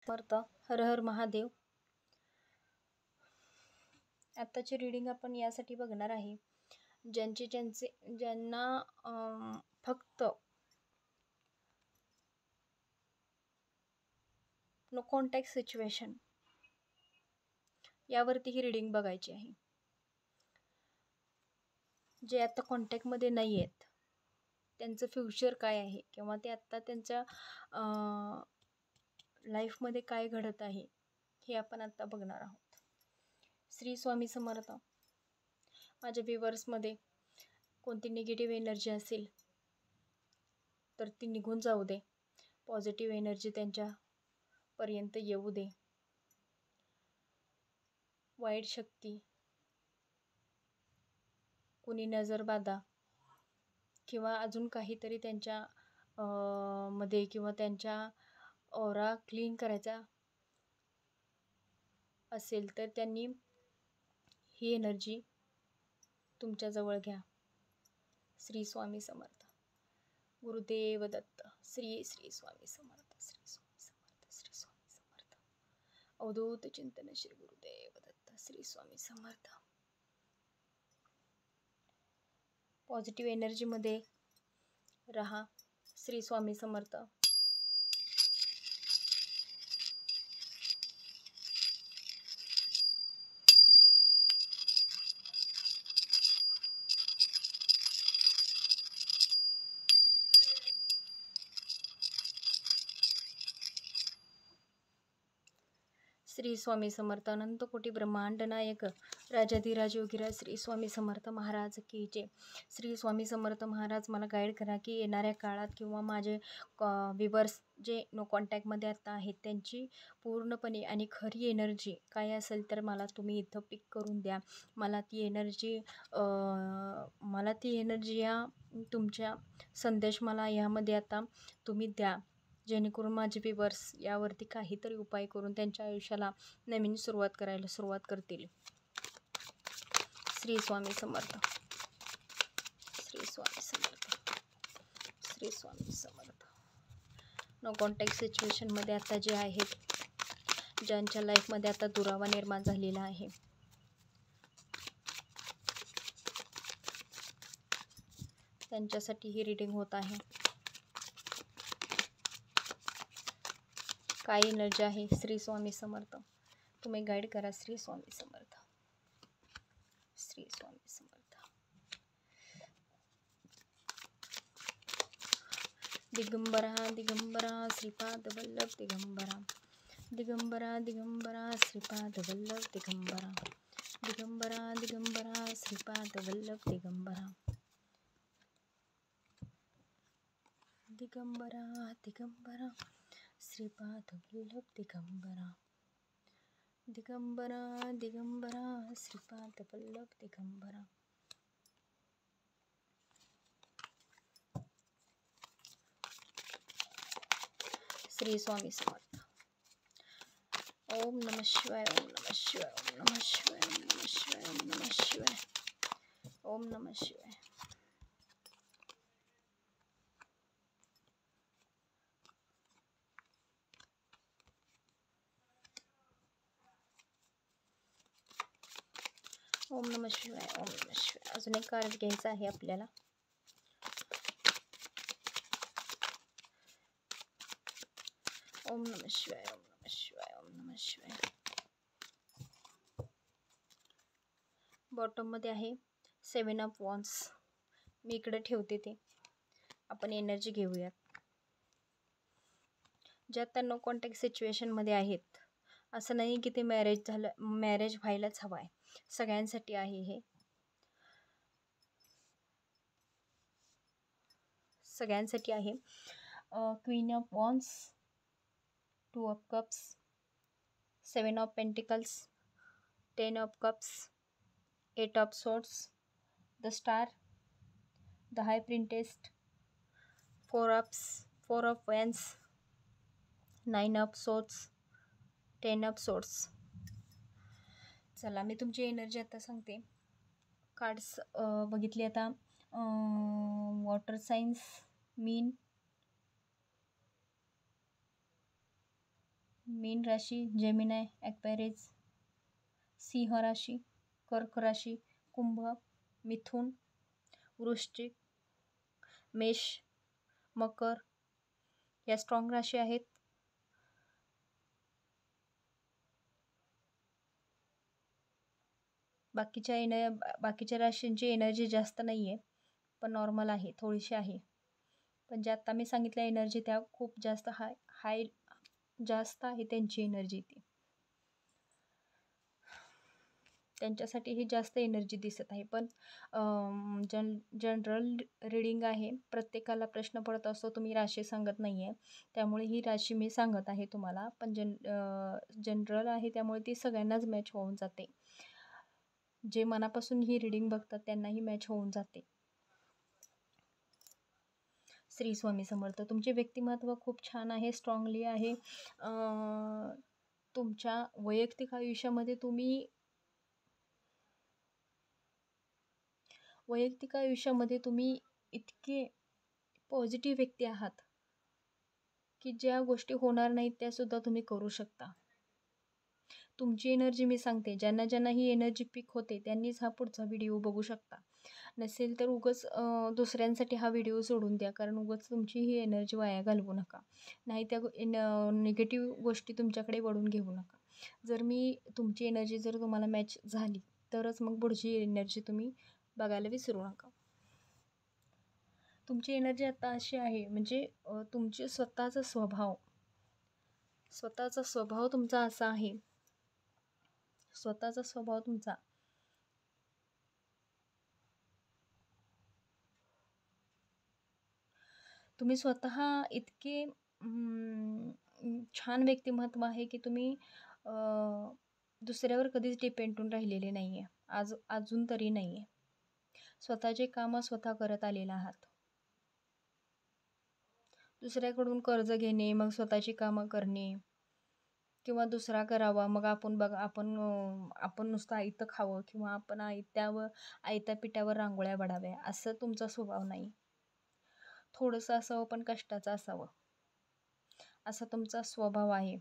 समर्थ. हर हर महादेव. आत्ताची रीडिंग आपण यासाठी बघणार आहे ज्यांना फक्त नो कॉन्टॅक्ट सिच्युएशन यावरती ही रीडिंग बघायची आहे. जे आता कॉन्टॅक्टमध्ये नाही आहेत त्यांचं फ्युचर काय आहे किंवा ते आत्ता त्यांच्या लाईफमध्ये काय घडत आहे हे आपण आत्ता बघणार आहोत. श्री स्वामी समर्थ. माझ्या व्ह्यूअर्समध्ये कोणती निगेटिव्ह एनर्जी असेल तर ती निघून जाऊ दे. पॉझिटिव्ह एनर्जी त्यांच्यापर्यंत येऊ दे. वाईट शक्ती, कुणी नजरबाधा किंवा अजून काहीतरी त्यांच्या मध्ये किंवा त्यांच्या ऑरा क्लीन करायचा असेल तर त्यांनी ही एनर्जी तुमच्याजवळ घ्या. श्री स्वामी समर्थ. गुरुदेव दत्त. श्री श्री स्वामी समर्थ. श्री स्वामी समर्थ. श्री स्वामी समर्थ. अवधूत चिंतन श्री गुरुदेव दत्त. श्री स्वामी समर्थ. पॉझिटिव्ह एनर्जीमध्ये रहा. श्री स्वामी समर्थ. श्री स्वामी समर्थ. अनंत कोटी ब्रह्मांड नायक राजाधिराज योगीराज श्री स्वामी समर्थ महाराज की जय. श्री स्वामी समर्थ महाराज मला गाईड करा की येणाऱ्या काळात किंवा माझे व्ह्यूअर्स जे नो कॉन्टॅक्टमध्ये आता आहेत त्यांची पूर्णपणे आणि खरी एनर्जी काय असेल तर मला तुम्ही इथं पिक करून द्या. मला ती एनर्जी या तुमच्या संदेश मला यामध्ये आता तुम्ही द्या, जेणेकरून माझे व्ह्यूअर्स यावरती काहीतरी उपाय करून त्यांच्या आयुष्याला नवीन सुरुवात करायला सुरुवात करतील. श्री स्वामी समर्थ. श्री स्वामी समर्थ. श्री स्वामी समर्थ. नो कॉन्टॅक्ट सिच्युएशनमध्ये आता जे आहेत, ज्यांच्या लाईफमध्ये आता दुरावा निर्माण झालेला आहे, त्यांच्यासाठी ही रीडिंग होत आहे. काय एनर्जी आहे श्री स्वामी समर्थ तुम्ही गाईड करा. श्री स्वामी समर्थ. श्री स्वामी समर्थ. दिगंबरा दिगंबरा श्रीपाद वल्लभ दिगंबरा. दिगंबरा दिगंबरा श्रीपाद वल्लभ दिगंबरा. दिगंबरा दिगंबरा श्रीपाद वल्लभ दिगंबरा. दिगंबरा दिगंबरा श्रीपाद वल्लभ दिगंबरा. दिगंबरा दिगंबरा श्रीपाद वल्लभ दिगंबरा. श्री स्वामी समर्थ. ओम नमः शिवाय. ओम नमः शिवाय. ओम नमः शिवाय. ओम नमः शिवाय. ओम नमः शिवाय. ओम नमः शिवाय. ओम नमः शिवाय. ओम नमः शिवाय. अजून एक कार्ड घ्यायचं आहे आपल्याला. ओम नमः शिवाय. ओम नमः शिवाय. ओम नमः शिवाय. बॉटममध्ये आहे 7 ऑफ वॉन्ड्स. मी इकडे ठेवते ते आपण एनर्जी घेऊयात. ज्या आता नो कॉन्टॅक्ट सिच्युएशनमध्ये आहेत, असं नाही की ते मॅरेज व्हायलाच हवं आहे. सगळ्यांसाठी आहे हे. सगळ्यांसाठी आहे. Queen of wands, 2 of cups, 7 of pentacles, 10 of cups, 8 of swords, the star, the high Pinterest, 4 of Vance, 9 of swords, 10 of swords. चला मी तुमची एनर्जी आता सांगते. कार्ड्स बघितली आता. वॉटर सायन्स, मीन, मीन राशी, जेमिनाय, ॲक्वेरियस, सिंह राशी, कर्क राशी, कुंभ, मिथुन, वृश्चिक, मेष, मकर या स्ट्रॉंग राशी आहेत. बाकीच्या राशींची एनर्जी जास्त नाही आहे, पण नॉर्मल आहे, थोडीशी आहे. पण जे आत्ता मी सांगितलं एनर्जी त्या खूप जास्त हाय जास्त आहे त्यांची एनर्जी ती. त्यांच्यासाठी ही जास्त एनर्जी दिसत आहे. पण जनरल रीडिंग आहे. प्रत्येकाला प्रश्न पडत असतो, तुम्ही राशी सांगत नाही आहे, त्यामुळे ही राशी मी सांगत आहे तुम्हाला. पण जनरल आहे त्यामुळे ती सगळ्यांनाच मॅच होऊन जाते. जे मनापासून ही रीडिंग बघतात त्यांनाही मॅच होऊन जाते. श्री स्वामी समर्थ. तुमचे व्यक्तिमत्व खूप छान आहे, स्ट्रॉंगली आहे. तुमच्या वैयक्तिक आयुष्यामध्ये तुम्ही इतके पॉझिटिव्ह व्यक्ती आहात की ज्या गोष्टी होणार नाहीत त्यासुद्धा तुम्ही करू शकता. तुमची एनर्जी मी सांगते, ज्यांना ही एनर्जी पिक होते त्यांनीच हा पुढचा व्हिडिओ बघू शकता. नसेल तर उगाच दुसऱ्यांसाठी हा व्हिडिओ सोडून द्या, कारण उगाच तुमची ही एनर्जी वाया घालवू नका. नाही त्या निगेटिव्ह गोष्टी तुमच्याकडे वळून घेऊ नका. तुमची एनर्जी जर तुम्हाला मॅच झाली तरच मग पुढची एनर्जी तुम्ही बघायला विसरू नका. तुमची एनर्जी आता अशी आहे, म्हणजे तुमचे स्वतःचा स्वभाव तुमचा असा आहे. स्वतःचा स्वभाव तुमचा तुम्ही स्वतः इतके छान व्यक्तिमत्व आहे की तुम्ही दुसऱ्यावर कधीच डिपेंड होऊन राहिलेले नाही आहे. अजून तरी नाही आहे. स्वतःचे कामं स्वतः करत आलेला आहात. दुसऱ्याकडून कर्ज घेणे, मग स्वतःची कामं करणे, किंवा दुसरा करावा मग आपण नुसतं आयतं खावं, किंवा आपण आयत्या पिठावर रांगोळ्या बडाव्या, असं तुमचा स्वभाव नाही. थोडंसं असावं पण कष्टाचं असावं, असा तुमचा स्वभाव आहे.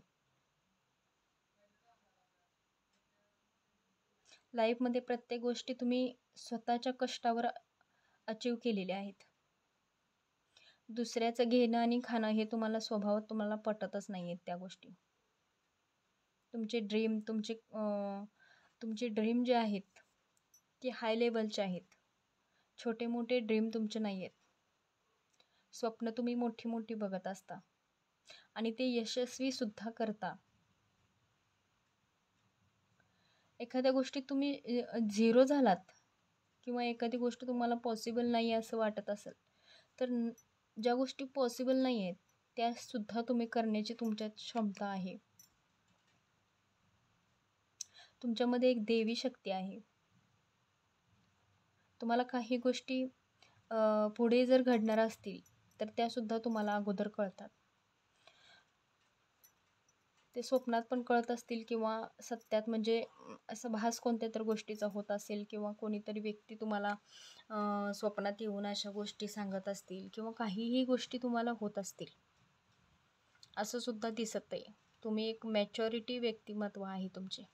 लाईफमध्ये प्रत्येक गोष्टी तुम्ही स्वतःच्या कष्टावर अचीव केलेल्या आहेत. दुसऱ्याचं घेणं आणि खाणं हे तुम्हाला पटतच नाही आहेत त्या गोष्टी. तुमचे ड्रीम जे आहेत ते हाय लेवलचे आहेत. छोटे मोठे ड्रीम तुमचे नाही आहेत. स्वप्न तुम्ही मोठी मोठी बघत असता आणि ते यशस्वीसुद्धा करता. एखाद्या गोष्टीत तुम्ही झिरो झालात किंवा एखादी गोष्ट तुम्हाला पॉसिबल नाही असं वाटत असेल, तर ज्या गोष्टी पॉसिबल नाही आहेत त्यासुद्धा तुम्ही करण्याची तुमच्यात क्षमता आहे. तुमच्यामध्ये एक देवी शक्ती आहे. तुम्हाला काही गोष्टी पुढे जर घडणार असतील तर त्यासुद्धा तुम्हाला अगोदर कळतात. ते स्वप्नात पण कळत असतील किंवा सत्यात, म्हणजे असं भास कोणत्या तर गोष्टीचा होत असेल, किंवा कोणीतरी व्यक्ती तुम्हाला स्वप्नात येऊन अशा गोष्टी सांगत असतील, किंवा काहीही गोष्टी तुम्हाला होत असतील, असं सुद्धा दिसत आहे. तुम्ही एक मॅच्युरिटी व्यक्तिमत्व आहे तुमचे.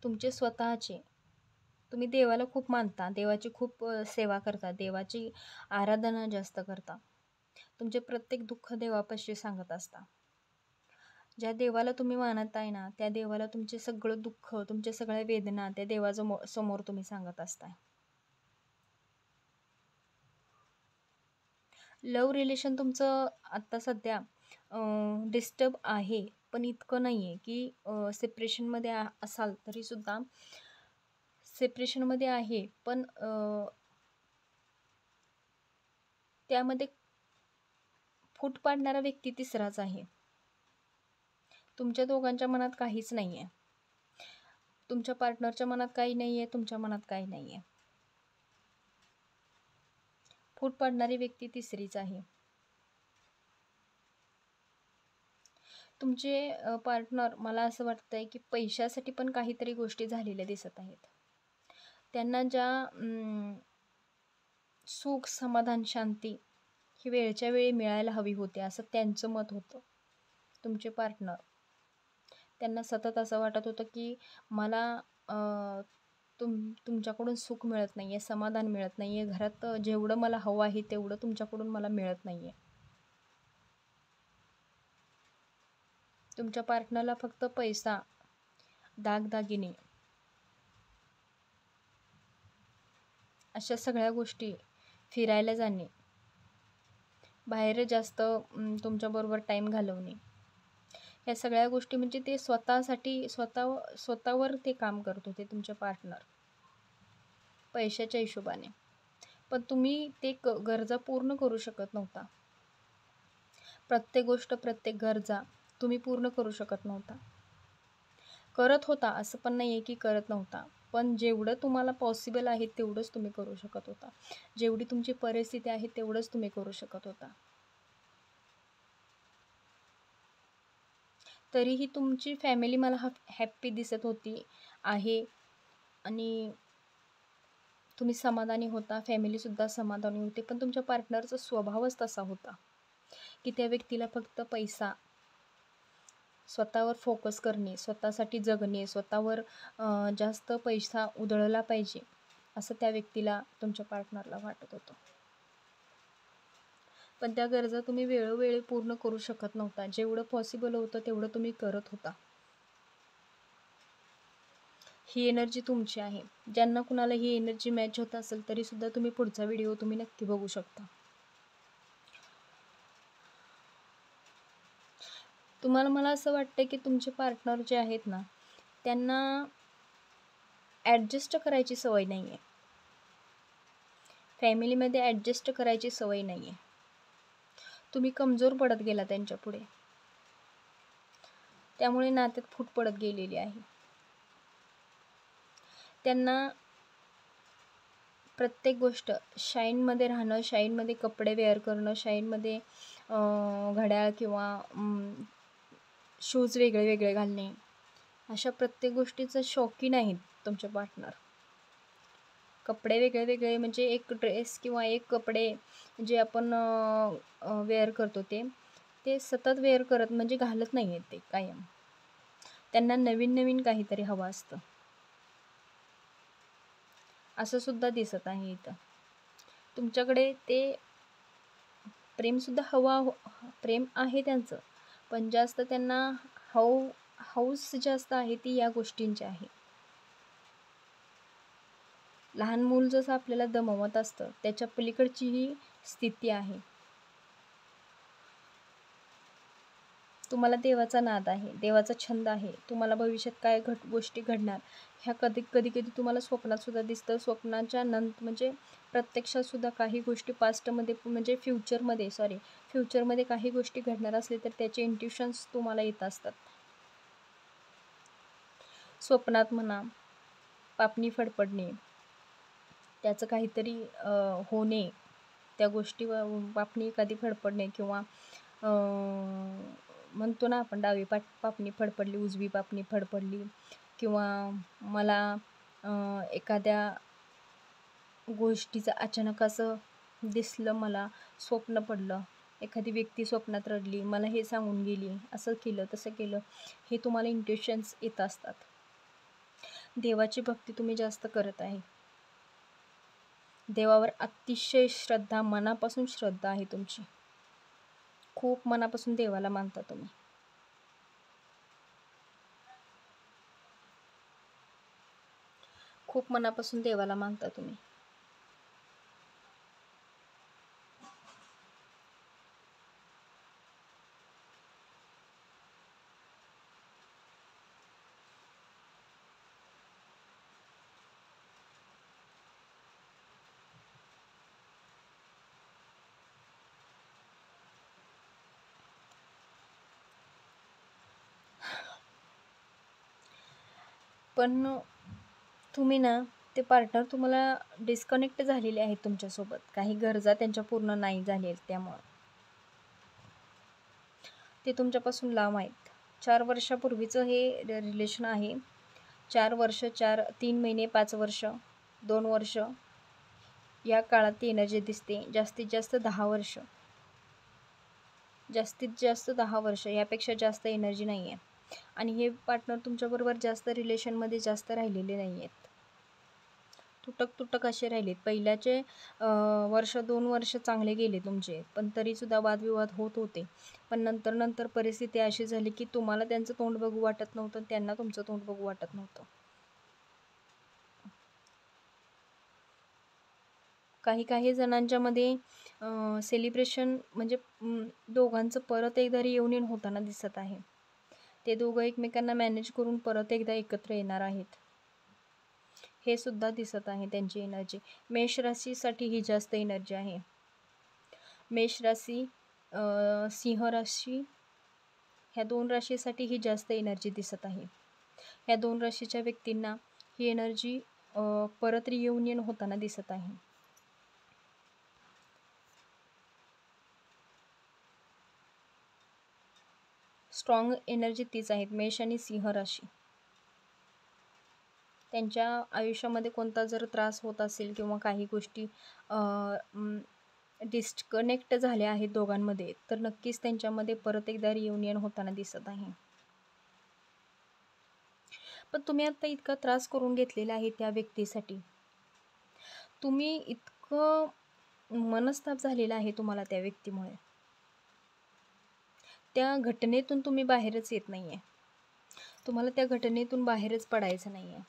तुमचे स्वतःचे तुम्ही देवाला खूप मानता, देवाची खूप सेवा करता, देवाची आराधना जास्त करता. तुमचे प्रत्येक दुःख देवापाशी सांगत असता. ज्या देवाला तुम्ही मानत आहे ना, त्या देवाला तुमचे सगळं दुःख, तुमच्या सगळ्या वेदना त्या देवाच्या समोर तुम्ही सांगत असताय. लव्ह रिलेशन तुमचं आत्ता सध्या डिस्टर्ब आहे, पण इतकं नाही आहे की सेपरेशनमध्ये असाल तरीसुद्धा. सेपरेशनमध्ये आहे पण त्यामध्ये फूट पाडणारा व्यक्ती तिसराच आहे. तुमच्या दोघांच्या मनात काहीच नाही आहे. तुमच्या पार्टनरच्या मनात काही नाही आहे, तुमच्या मनात काही नाही आहे. फूट पाडणारी व्यक्ती तिसरीच आहे. तुमचे पार्टनर, मला असं वाटतंय की पैशासाठी पण काहीतरी गोष्टी झालेल्या दिसत आहेत. त्यांना ज्या सुख, समाधान, शांती ही वेळच्या वेळी मिळायला हवी होती असं त्यांचं मत होतं. तुमचे पार्टनर, त्यांना सतत असं वाटत होतं की मला तुमच्याकडून सुख मिळत नाही आहे, समाधान मिळत नाही आहे, घरात जेवढं मला हवं आहे तेवढं तुमच्याकडून मला मिळत नाही आहे. तुमच्या पार्टनरला फक्त पैसा, दागदागिने अशा सगळ्या गोष्टी, फिरायला जाणे, बाहेर जास्त तुमच्याबरोबर टाईम घालवणे, या सगळ्या गोष्टी म्हणजे ते स्वतःसाठी स्वतःवर ते काम करत होते तुमचे पार्टनर पैशाच्या हिशोबाने. पण तुम्ही ते गरजा पूर्ण करू शकत नव्हता. प्रत्येक गोष्ट, प्रत्येक गरजा तुम्ही पूर्ण करू शकत नव्हता. करत होता असं पण नाही आहे की करत नव्हता, पण जेवढं तुम्हाला पॉसिबल आहे तेवढंच तुम्ही करू शकत होता. जेवढी तुमची परिस्थिती आहे तेवढंच तुम्ही करू शकत होता. तरीही तुमची फॅमिली मला हॅप्पी दिसत होती आहे आणि तुम्ही समाधानी होता, फॅमिलीसुद्धा समाधानी होते. पण तुमच्या पार्टनरचा स्वभावच तसा होता की त्या व्यक्तीला फक्त पैसा, स्वतःवर फोकस करणे, स्वतःसाठी जगणे, स्वतःवर जास्त पैसा उधळला पाहिजे असं त्या व्यक्तीला, तुमच्या पार्टनरला वाटत होतं. पण त्या गरजा तुम्ही वेळोवेळी पूर्ण करू शकत नव्हता. जेवढं पॉसिबल होतं तेवढं तुम्ही करत होता. ही एनर्जी तुमची आहे. ज्यांना कुणाला ही एनर्जी मॅच होत असेल तरीसुद्धा तुम्ही पुढचा व्हिडिओ तुम्ही नक्की बघू शकता. मला असं वाटतं की तुमचे पार्टनर जे आहेत ना, त्यांना ॲडजस्ट करायची सवय नाही आहे. फॅमिलीमध्ये ॲडजस्ट करायची सवय नाही आहे. तुम्ही कमजोर पडत गेला त्यांच्यापुढे, त्यामुळे नात्यात फूट पडत गेलेली आहे. त्यांना प्रत्येक गोष्ट शाईनमध्ये राहणं, शाईनमध्ये कपडे वेअर करणं, शाईनमध्ये घड्याळ किंवा शूज वेगळे वेगळे घालणे, अशा प्रत्येक गोष्टीचं शौकीन आहेत तुमचे पार्टनर. कपडे वेगळे वेगळे म्हणजे एक ड्रेस किंवा एक कपडे जे आपण वेअर करतो ते सतत वेअर करत म्हणजे घालत नाही आहेत ते कायम. त्यांना नवीन नवीन काहीतरी हवं असतं, असं सुद्धा दिसत आहे इथं. तुमच्याकडे ते प्रेमसुद्धा प्रेम आहे त्यांचं, पण जास्त त्यांना हौस जास्त आहे ती या गोष्टींची आहे. लहान मूल जसं आपल्याला दमवत असतं त्याच्या पलीकडची ही स्थिती आहे. तुम्हाला देवाचा नाद आहे, देवाचा छंद आहे. तुम्हाला भविष्यात काय गोष्टी घडणार ह्या कधी कधी तुम्हाला स्वप्नातसुद्धा दिसतं. स्वप्नाच्या म्हणजे प्रत्यक्षातसुद्धा काही गोष्टी पास्टमध्ये म्हणजे फ्युचरमध्ये काही गोष्टी घडणार असले तर त्याचे इंट्युशन्स तुम्हाला येत असतात. स्वप्नात म्हणा, पापणी फडफडणे, त्याचं काहीतरी होणे, त्या गोष्टी पापणी एखादी फडफडणे किंवा म्हणतो ना आपण डावी पापणी फडफडली, उजवी पापणी फडफडली, किंवा मला एखाद्या गोष्टीचं अचानक असं दिसलं, मला स्वप्न पडलं, एखादी व्यक्ती स्वप्नात रडली, मला हे सांगून गेली, असं केलं तसं केलं, हे तुम्हाला इंट्युशन्स येत असतात. देवाची भक्ती तुम्ही जास्त करत आहे. देवावर अतिशय श्रद्धा, मनापासून श्रद्धा आहे तुमची. खूप मनापासून देवाला मानता तुम्ही. खूप मनापासून देवाला मानता तुम्ही. पण तुम्ही ना, ते पार्टनर तुम्हाला डिस्कनेक्ट झालेले आहेत तुमच्यासोबत. काही गरजा त्यांच्या पूर्ण नाही झालेत, त्यामुळं ते तुमच्यापासून लांब आहेत. 4 वर्षापूर्वीचं हे रिलेशन आहे. 4 वर्ष, 3 महिने, 5 वर्ष 2 वर्ष या काळात ती एनर्जी दिसते. जास्तीत जास्त 10 वर्ष, जास्तीत जास्त 10 वर्ष, यापेक्षा जास्त एनर्जी नाही आहे. आणि हे पार्टनर तुमच्याबरोबर जास्त रिलेशनमध्ये जास्त राहिलेले नाही आहेत. तुटक असे राहिलेत. पहिल्याचे वर्ष 2 वर्ष चांगले गेले तुमचे, पण तरीसुद्धा वादविवाद होत होते. पण नंतर परिस्थिती अशी झाली की तुम्हाला त्यांचं तोंड बघू वाटत नव्हतं, त्यांना तुमचं तोंड बघू वाटत नव्हतं. काही जणांच्यामध्ये सेलिब्रेशन म्हणजे दोघांचं परत एकदा रियुनियन होताना दिसत आहे. ते दोघं एकमेकांना मॅनेज करून परत एकदा एकत्र येणार आहेत, हे सुद्धा दिसत आहे त्यांची एनर्जी. मेष राशीसाठी ही जास्त एनर्जी आहे. मेष राशी, सिंह राशी, ह्या 2 राशीसाठी ही जास्त एनर्जी दिसत आहे. ह्या 2 राशीच्या व्यक्तींना ही एनर्जी परत रियुनियन होताना दिसत आहे. स्ट्रॉंग एनर्जी तीच आहेत, मेष आणि सिंह राशी. त्यांच्या आयुष्यामध्ये कोणता जर त्रास होत असेल किंवा काही गोष्टी डिस्कनेक्ट झाल्या आहेत दोघांमध्ये, तर नक्कीच त्यांच्यामध्ये परत एकदा रियुनियन होताना दिसत आहे. पण तुम्ही आता इतका त्रास करून घेतलेला आहे त्या व्यक्तीसाठी, तुम्ही इतकं मनस्ताप झालेला आहे तुम्हाला त्या व्यक्तीमुळे, त्या घटनेतून तुम्ही बाहेरच येत नाही आहे. तुम्हाला त्या घटनेतून बाहेरच पडायचं नाही आहे.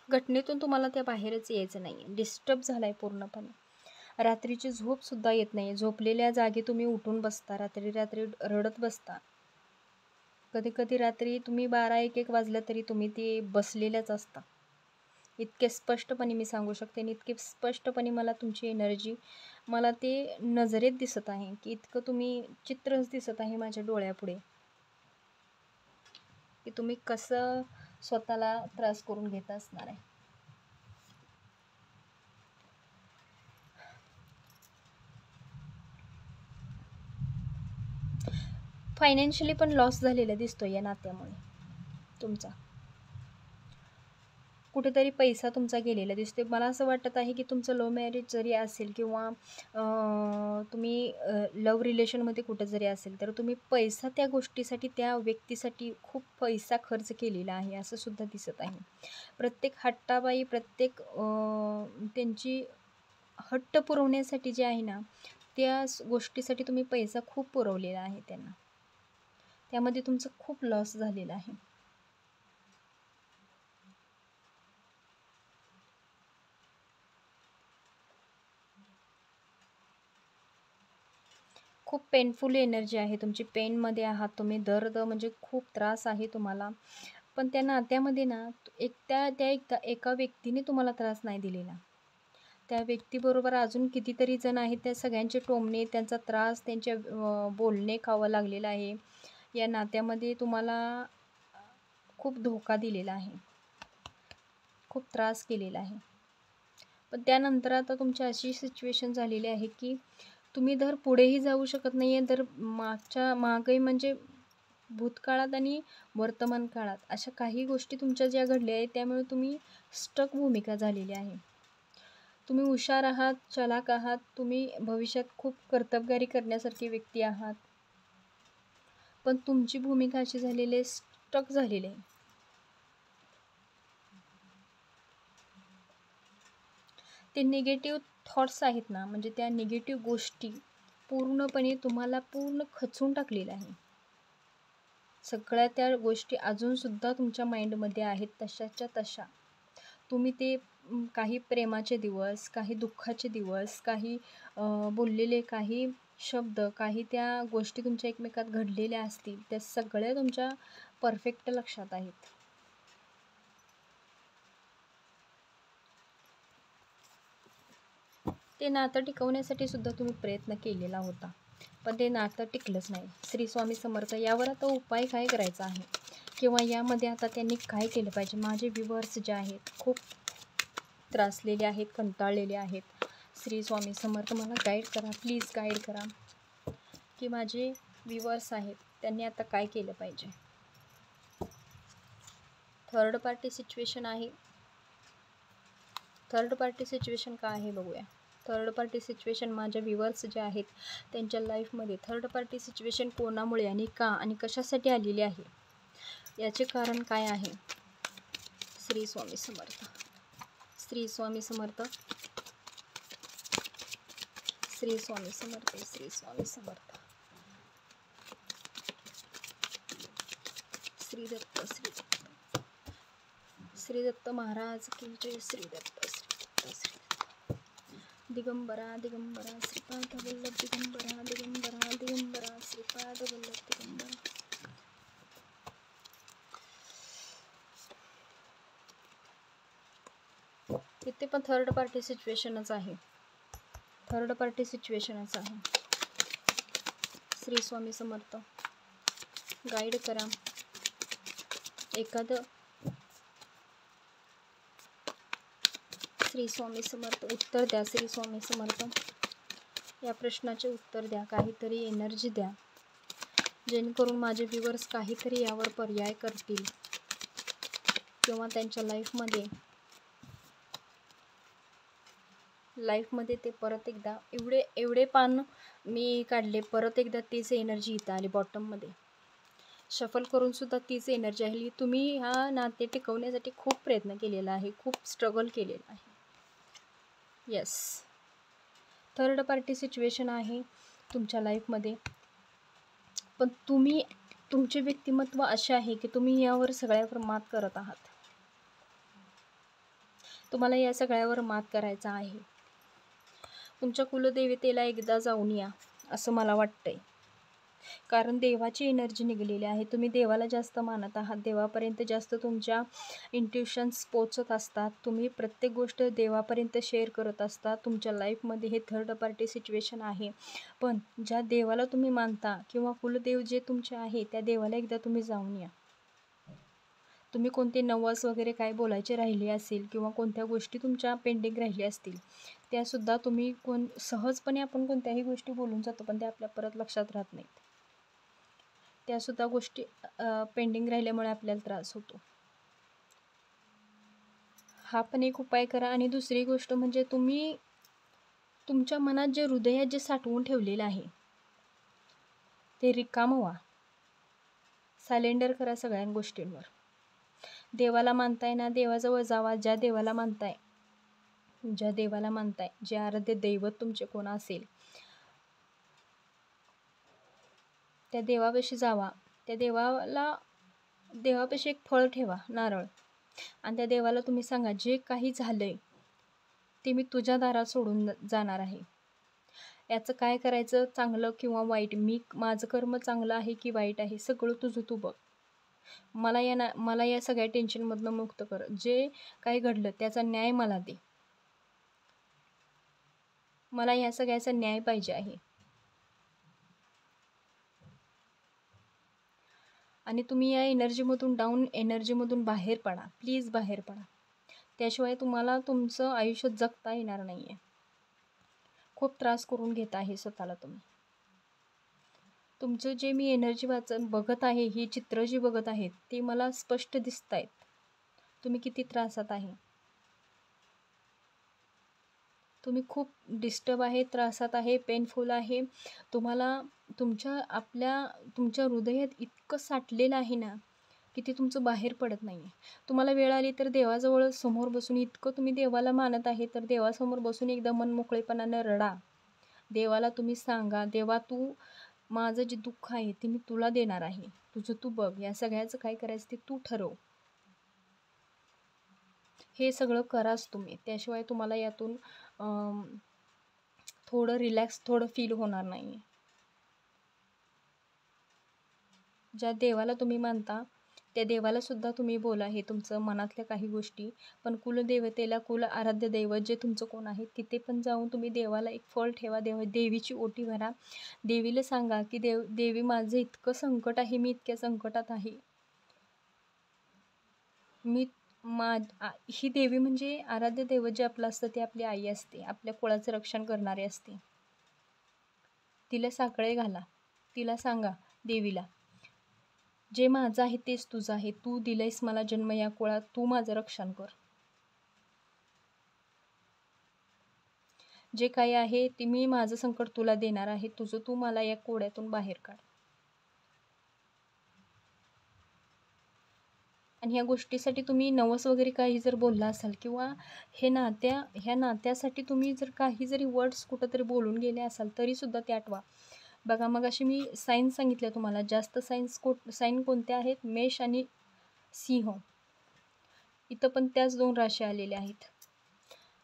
घटनेतून तुम्हाला त्या बाहेरच यायचं नाही आहे. डिस्टर्ब झाला आहे पूर्णपणे. रात्रीची झोपसुद्धा येत नाही आहे. झोपलेल्या जागी तुम्ही उठून बसता, रात्री रडत बसता. कधी रात्री तुम्ही 12-1 वाजलं तरी तुम्ही ते बसलेल्याच असता. इतके स्पष्टपणे मी सांगू शकते आणि इतके स्पष्टपणे मला तुमची एनर्जी, मला ते नजरेत दिसत आहे की इतकं तुम्ही चित्रच दिसत आहे माझ्या डोळ्यापुढे की तुम्ही कसं स्वतःला त्रास करून घेत असणार आहे. फायनान्शियली पण लॉस झालेला दिसतो या नात्यामुळे तुमचा. कुठेतरी पैसा तुमचा गेलेला दिसते. मला असं वाटत आहे की तुमचं लव्ह मॅरेज जरी असेल किंवा तुम्ही लव्ह रिलेशनमध्ये कुठं जरी असेल, तर तुम्ही पैसा त्या गोष्टीसाठी, त्या व्यक्तीसाठी खूप पैसा खर्च केलेला आहे असं सुद्धा दिसत आहे. प्रत्येक हट्टाबाई, प्रत्येक त्यांची हट्ट पुरवण्यासाठी जे आहे ना, त्या गोष्टीसाठी तुम्ही पैसा खूप पुरवलेला आहे त्यांना. त्यामध्ये तुमचं खूप लॉस झालेला आहे. खूप पेनफुल एनर्जी आहे तुमची. पेनमध्ये आहात तुम्ही, दर्द म्हणजे खूप त्रास आहे तुम्हाला. पण त्या नात्यामध्ये ना एका व्यक्तीने तुम्हाला त्रास नाही दिलेला. त्या व्यक्तीबरोबर अजून कितीतरी जण आहेत, त्या सगळ्यांचे टोमणे, त्यांचा त्रास, त्यांचे बोलणे खावं लागलेलं आहे. या नात्यामध्ये तुम्हाला खूप धोका दिलेला आहे, खूप त्रास केलेला आहे. पण त्यानंतर आता तुमची अशी सिच्युएशन झालेली आहे की तुम्ही धर पुढेही जाऊ शकत नाही आहे, तर मागही म्हणजे भूतकाळात आणि वर्तमान काळात अशा काही गोष्टी तुमच्या ज्या घडल्या आहेत, त्यामुळे तुम्ही स्टक भूमिका झालेली आहे. तुम्ही हुशार आहात, चलाक आहात, तुम्ही भविष्यात खूप कर्तबगारी करण्यासारखी व्यक्ती आहात, पण तुमची भूमिका अशी झालेली आहे, स्टक झालेली आहे. ते निगेटिव्ह थॉट्स आहेत ना, म्हणजे त्या निगेटिव्ह गोष्टी पूर्णपणे तुम्हाला खचून टाकलेलं आहे. सगळ्या त्या गोष्टी अजूनसुद्धा तुमच्या माइंडमध्ये आहेत तशाच्या तशा. तुम्ही ते काही प्रेमाचे दिवस, काही दुःखाचे दिवस, काही बोललेले काही शब्द, काही त्या गोष्टी तुमच्या एकमेकात घडलेल्या असतील, त्या सगळ्या तुमच्या परफेक्ट लक्षात आहेत. ते नातं टिकवण्यासाठी सुद्धा तुम्ही प्रयत्न केलेला होता, पण ते नातं टिकलंच नाही. श्री स्वामी समर्थ, यावर आता उपाय काय करायचा आहे किंवा यामध्ये आता त्यांनी काय केलं पाहिजे? माझे व्ह्युअर्स जे आहेत खूप त्रासलेले आहेत, कंटाळलेले आहेत. श्री स्वामी समर्थ मला गाईड करा, प्लीज गाईड करा की माझे व्ह्यूअर्स आहेत त्यांनी आता काय केलं पाहिजे. थर्ड पार्टी सिच्युएशन आहे. थर्ड पार्टी सिच्युएशन का आहे बघूया. थर्ड पार्टी सिच्युएशन माझ्या व्ह्यूअर्स जे आहेत त्यांच्या लाईफमध्ये थर्ड पार्टी सिच्युएशन कोणामुळे आणि का आणि कशासाठी आलेली आहे, याचे कारण काय आहे. श्री स्वामी समर्थ, श्री स्वामी समर्थ, श्री स्वामी समर्थ, श्री स्वामी समर्थ, श्री दत्त, श्री दत्त, श्री दत्त महाराज की जय. श्री दत्त, श्री दत्त, श्री दत्त. दिगंबरा दिगंबरा श्रीपाद वल्लभ दिगंबरा दिगंबरा दिगंबरा श्रीपाद वल्लभ दिगंबरा. इथे पण थर्ड पार्टी सिच्युएशनच आहे. थर्ड पार्टी सिच्युएशनच आहे. श्री स्वामी समर्थ गाईड करा. एखादं श्री स्वामी समर्थ उत्तर द्या. श्री स्वामी समर्थ या प्रश्नाचे उत्तर द्या. काहीतरी एनर्जी द्या जेणेकरून माझे व्ह्यूअर्स काहीतरी यावर पर्याय करतील किंवा त्यांच्या लाईफमध्ये ते परत एकदा एवढे पान मी काढले, परत एकदा तीच एनर्जी इथं आली बॉटममध्ये. शफल करून सुद्धा तीच एनर्जी आली. तुम्ही हा नाते टिकवण्यासाठी खूप प्रयत्न केलेला आहे, खूप स्ट्रगल केलेला आहे. येस, थर्ड पार्टी सिच्युएशन आहे तुमच्या लाईफमध्ये. पण तुमचे व्यक्तिमत्व असे आहे की तुम्ही यावर सगळ्यावर मात करत आहात. तुम्हाला या सगळ्यावर मात करायचं आहे. तुमच्या कुलदेवतेला एकदा जाऊन या असं मला वाटतंय. कारण देवाची एनर्जी निघालेली आहे. तुम्ही देवाला जास्त मानत आहात. देवापर्यंत जास्त तुमच्या इंट्युशन्स पोचत असतात. तुम्ही प्रत्येक गोष्ट देवापर्यंत शेअर करत असता. तुमच्या लाईफमध्ये हे थर्ड पार्टी सिच्युएशन आहे. पण ज्या देवाला तुम्ही मानता किंवा कुलदेव जे तुमचे आहे त्या देवाला एकदा तुम्ही जाऊन या. तुम्ही कोणते नवस वगैरे काय बोलायचे राहिले असेल किंवा कोणत्या गोष्टी तुमच्या पेंडिंग राहिल्या असतील त्यासुद्धा तुम्ही सहजपणे आपण कोणत्याही गोष्टी बोलून जातो पण त्या आपल्या परत लक्षात राहत नाहीत. त्यासुद्धा गोष्टी पेंडिंग राहिल्यामुळे आपल्याला त्रास होतो. हा पण एक उपाय करा. आणि दुसरी गोष्ट म्हणजे तुम्ही तुमच्या मनात जे हृदयात जे साठवून ठेवलेलं आहे ते रिकामं व्हा. सरेंडर करा सगळ्या गोष्टींवर. देवाला मानताय ना, देवाजवळ जावा. ज्या देवाला मानताय, जे आराध्य दैवत तुमचे कोण असेल त्या देवापाशी जावा. त्या देवापाशी एक फळ ठेवा, नारळ, आणि त्या देवाला तुम्ही सांगा जे काही झालंय ते मी तुझ्या दारात सोडून जाणार आहे. याचं काय करायचं, चांगलं किंवा वाईट, माझं कर्म चांगलं आहे की वाईट आहे सगळं तुझं तू बघ. मला या सगळ्या टेन्शनमधनं मुक्त कर. जे काही घडलं त्याचा न्याय मला दे. मला या सगळ्याचा न्याय पाहिजे आहे. आणि तुम्ही या डाऊन एनर्जीमधून बाहेर पडा. प्लीज बाहेर पडा. त्याशिवाय तुम्हाला तुमचं आयुष्य जगता येणार नाही आहे. खूप त्रास करून घेत आहे स्वतःला तुम्ही. तुमचं जे मी एनर्जी बघत आहे, ही चित्र जी बघत आहेत ती मला स्पष्ट दिसत आहेत. तुम्ही किती त्रासात आहे. तुम्ही खूप डिस्टर्ब आहे, त्रासात आहे, पेनफुल आहे. तुम्हाला तुमच्या हृदयात इतकं साठलेलं आहे ना की ते तुमचं बाहेर पडत नाही आहे. तुम्हाला वेळ आली तर देवाजवळ समोर बसून, इतकं तुम्ही देवाला मानत आहे तर देवासमोर बसून एकदा मन मोकळेपणानं रडा. देवाला तुम्ही सांगा, देवा तू माझं जे दुःख आहे ते मी तुला देणार आहे. तुझं तू बघ. या सगळ्याचं काय करायचं ते तू ठरव. हे सगळं कराच तुम्ही. त्याशिवाय तुम्हाला यातून थोडं रिलॅक्स फील होणार नाही. ज्या देवाला तुम्ही मानता त्या देवाला सुद्धा तुम्ही बोला हे तुमचं मनातल्या काही गोष्टी. पण कुलदेवतेला, आराध्य दैवत जे तुमचं कोण आहे तिथे पण जाऊन तुम्ही देवाला एक फळ ठेवा. देवीची ओटी भरा. देवीला सांगा की देवी माझं इतकं संकट आहे, मी इतक्या संकटात आहे, मी ही देवी म्हणजे आराध्य दैवत जे आपलं असतं ते आपली आई असते, आपल्या कुळाचं रक्षण करणारी असते. तिला साकडे घाला, तिला सांगा देवीला, जे माझं आहे तेच तुझं आहे, तू दिलंयस मला जन्म या कुळात, तू माझं रक्षण कर. जे काही आहे ते मी माझं संकट तुला देणार आहे, तुझं तू मला या कोड्यातून बाहेर काढ. आणि ह्या गोष्टीसाठी तुम्ही नवस वगैरे काही जर बोलला असाल किंवा ह्या नात्यासाठी तुम्ही जर काही जरी वर्ड्स कुठंतरी बोलून गेले असाल तरीसुद्धा ते आठवा. बघा मग अशी मी साईन सांगितल्या तुम्हाला, जास्त साईन कोणत्या आहेत, मेष आणि सिंह. इथं पण त्याच 2 राशी आलेल्या आहेत.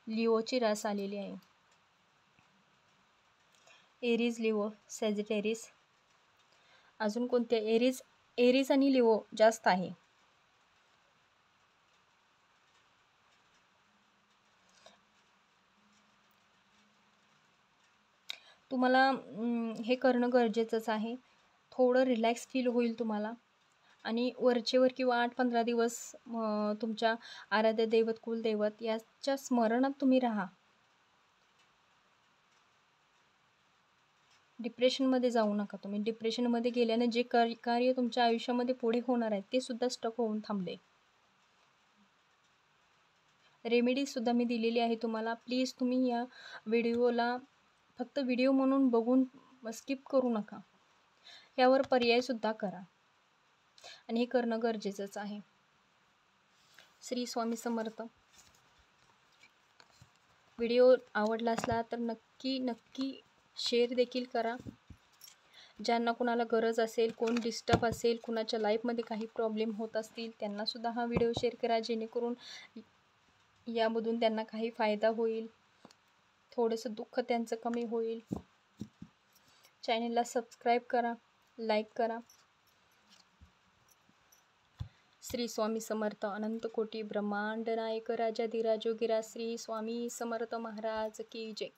लिओची रास आलेली आहे. Aries, Leo, Sagittarius. अजून कोणत्या, एरीज आणि लिओ जास्त आहे. तुम्हाला हे करणं गरजेचंच आहे. थोडं रिलॅक्स फील होईल तुम्हाला. आणि वरचेवर किंवा 8-15 दिवस तुमच्या आराध्य दैवत, कुलदैवत याच्या स्मरणात तुम्ही राहा. डिप्रेशनमध्ये जाऊ नका तुम्ही. डिप्रेशनमध्ये गेल्याने जे कार्य तुमच्या आयुष्यामध्ये पुढे होणार आहे ते सुद्धा स्टक होऊन थांबले. रेमेडीजसुद्धा मी दिलेली आहे तुम्हाला. प्लीज तुम्ही या व्हिडिओला फक्त व्हिडिओ म्हणून बघून स्किप करू नका. यावर पर्यायसुद्धा करा आणि हे करणं गरजेचंच आहे. श्री स्वामी समर्थ. व्हिडिओ आवडला असला तर नक्की शेअर देखील करा. ज्यांना कुणाला गरज असेल, कोण डिस्टर्ब असेल, कुणाच्या लाईफमध्ये काही प्रॉब्लेम होत असतील त्यांनासुद्धा हा व्हिडिओ शेअर करा, जेणेकरून यामधून त्यांना काही फायदा होईल, थोडंसं दुःख त्यांचं कमी होईल. चॅनलला सबस्क्राईब करा, लाईक करा. श्री स्वामी समर्थ. अनंत कोटी ब्रह्मांड नायक राजाधिराज योगीराज श्री स्वामी समर्थ महाराज की जय.